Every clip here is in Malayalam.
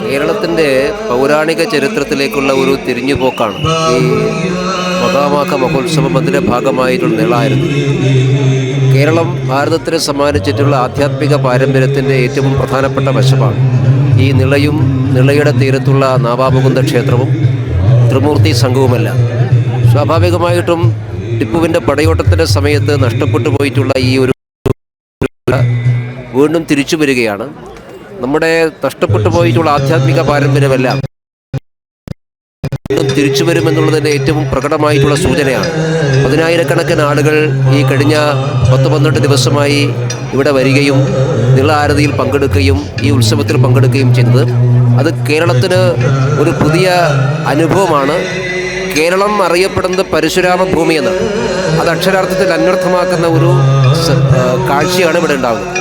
കേരളത്തിൻ്റെ പൗരാണിക ചരിത്രത്തിലേക്കുള്ള ഒരു തിരിഞ്ഞുപോക്കാണ് ഈ മഹാമാഘ മഹോത്സവം. അതിൻ്റെ ഭാഗമായിട്ടുള്ള നിളായിരുന്നു. കേരളം ഭാരതത്തിന് സമ്മാനിച്ചിട്ടുള്ള ആധ്യാത്മിക പാരമ്പര്യത്തിൻ്റെ ഏറ്റവും പ്രധാനപ്പെട്ട വശമാണ് ഈ നിളയും നിളയുടെ തീരത്തുള്ള നാവാമുകുന്ദ ക്ഷേത്രവും ത്രിമൂർത്തി സംഘവുമെല്ലാം. സ്വാഭാവികമായിട്ടും ടിപ്പുവിൻ്റെ പടയോട്ടത്തിൻ്റെ സമയത്ത് നഷ്ടപ്പെട്ടു പോയിട്ടുള്ള ഈ ഒരു വീണ്ടും തിരിച്ചു വരികയാണ്. നമ്മുടെ നഷ്ടപ്പെട്ടു പോയിട്ടുള്ള ആധ്യാത്മിക പാരമ്പര്യമെല്ലാം തിരിച്ചു വരുമെന്നുള്ളതിൻ്റെ ഏറ്റവും പ്രകടമായിട്ടുള്ള സൂചനയാണ്. 10,000-കണക്കിന് ആളുകൾ ഈ കഴിഞ്ഞ 10-12 ദിവസമായി ഇവിടെ വരികയും നിള ആരതിയിൽ പങ്കെടുക്കുകയും ഈ ഉത്സവത്തിൽ പങ്കെടുക്കുകയും ചെയ്യുന്നത് അത് കേരളത്തിന് ഒരു പുതിയ അനുഭവമാണ്. കേരളം അറിയപ്പെടുന്നത് പരശുരാമ ഭൂമി എന്നാണ്. അത് അക്ഷരാർത്ഥത്തിൽ അന്വർത്ഥമാക്കുന്ന ഒരു കാഴ്ചയാണ് ഇവിടെ ഉണ്ടാകുന്നത്.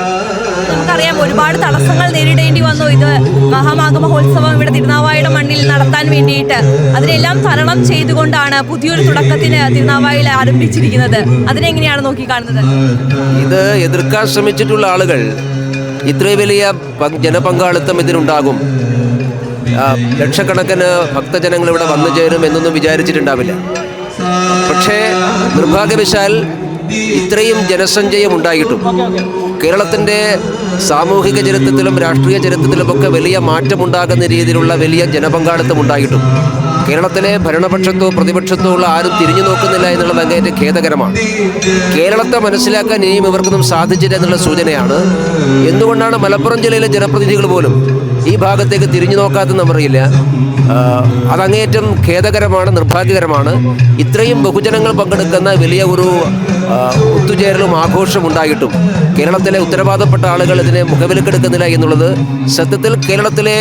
നമുക്കറിയാം, ഒരുപാട് തടസ്സങ്ങൾ നേരിടേണ്ടി വന്നു ഇത് മഹാമാഘ മഹോത്സവം ഇവിടെ തിരുനാവായയുടെ മണ്ണിൽ നടത്താൻ വേണ്ടിയിട്ട്. അതിനെല്ലാം തരണം ചെയ്തുകൊണ്ടാണ് പുതിയൊരു തുടക്കത്തിന് തിരുനാവായയിൽ ആരംഭിച്ചിരിക്കുന്നത്. അതിനെങ്ങനെയാണ് നോക്കിക്കാണുന്നത്? ഇത് എതിർക്കാൻ ശ്രമിച്ചിട്ടുള്ള ആളുകൾ ഇത്രയും വലിയ ജനപങ്കാളിത്തം ഇതിനുണ്ടാകും, ലക്ഷക്കണക്കിന് ഭക്തജനങ്ങൾ ഇവിടെ വന്നു ചേരും എന്നൊന്നും വിചാരിച്ചിട്ടുണ്ടാവില്ല. പക്ഷേ നിർഭാഗ്യവശാൽ ഇത്രയും ജനസഞ്ചയം ഉണ്ടായിട്ടും കേരളത്തിൻ്റെ സാമൂഹിക ചരിത്രത്തിലും രാഷ്ട്രീയ ചരിത്രത്തിലുമൊക്കെ വലിയ മാറ്റമുണ്ടാകുന്ന രീതിയിലുള്ള വലിയ ജനപങ്കാളിത്തം ഉണ്ടായിട്ടും കേരളത്തിലെ ഭരണപക്ഷത്തോ പ്രതിപക്ഷത്തോ ഉള്ള ആരും തിരിഞ്ഞു നോക്കുന്നില്ല എന്നുള്ളത് അങ്ങേയറ്റം ഖേദകരമാണ്. കേരളത്തെ മനസ്സിലാക്കാൻ ഇനിയും ഇവർക്കൊന്നും സാധിച്ചില്ല എന്നുള്ള സൂചനയാണ്. എന്തുകൊണ്ടാണ് മലപ്പുറം ജില്ലയിലെ ജനപ്രതിനിധികൾ പോലും ഈ ഭാഗത്തേക്ക് തിരിഞ്ഞു നോക്കാത്തതെന്ന് അറിയില്ല. അതങ്ങേയറ്റം ഖേദകരമാണ്, നിർഭാഗ്യകരമാണ്. ഇത്രയും ബഹുജനങ്ങൾ പങ്കെടുക്കുന്ന വലിയ ഒരു ഒത്തുചേരലും ആഘോഷം ഉണ്ടായിട്ടും കേരളത്തിലെ ഉത്തരവാദപ്പെട്ട ആളുകൾ ഇതിനെ മുഖവിലക്കെടുക്കുന്നില്ല എന്നുള്ളത് സത്യത്തിൽ കേരളത്തിലെ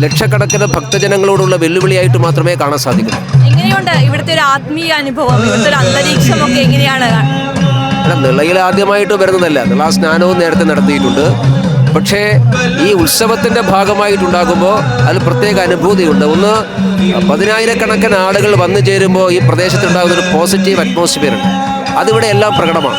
ലക്ഷക്കണക്കിന് ഭക്തജനങ്ങളോടുള്ള വെല്ലുവിളിയായിട്ട് മാത്രമേ കാണാൻ സാധിക്കൂ. എങ്ങനെയുണ്ട് ഇവിടുത്തെ ഒരു ആത്മീയ അനുഭവം, ഇവിടുത്തെ ഒരു അന്തരീക്ഷമൊക്കെ എങ്ങനെയാണ്? നിളയിൽ ആദ്യമായിട്ട് വരുന്നതല്ല, നിളാ സ്നാനവും നേരത്തെ നടത്തിയിട്ടുണ്ട്. പക്ഷേ ഈ ഉത്സവത്തിൻ്റെ ഭാഗമായിട്ടുണ്ടാകുമ്പോൾ അതിൽ പ്രത്യേക അനുഭൂതിയുണ്ട്. ഒന്ന്, 10,000-കണക്കിന് ആളുകൾ വന്നു ചേരുമ്പോൾ ഈ പ്രദേശത്തുണ്ടാകുന്ന ഒരു പോസിറ്റീവ് അറ്റ്മോസ്ഫിയർ ഉണ്ട്. അതിവിടെ എല്ലാം പ്രകടമാണ്.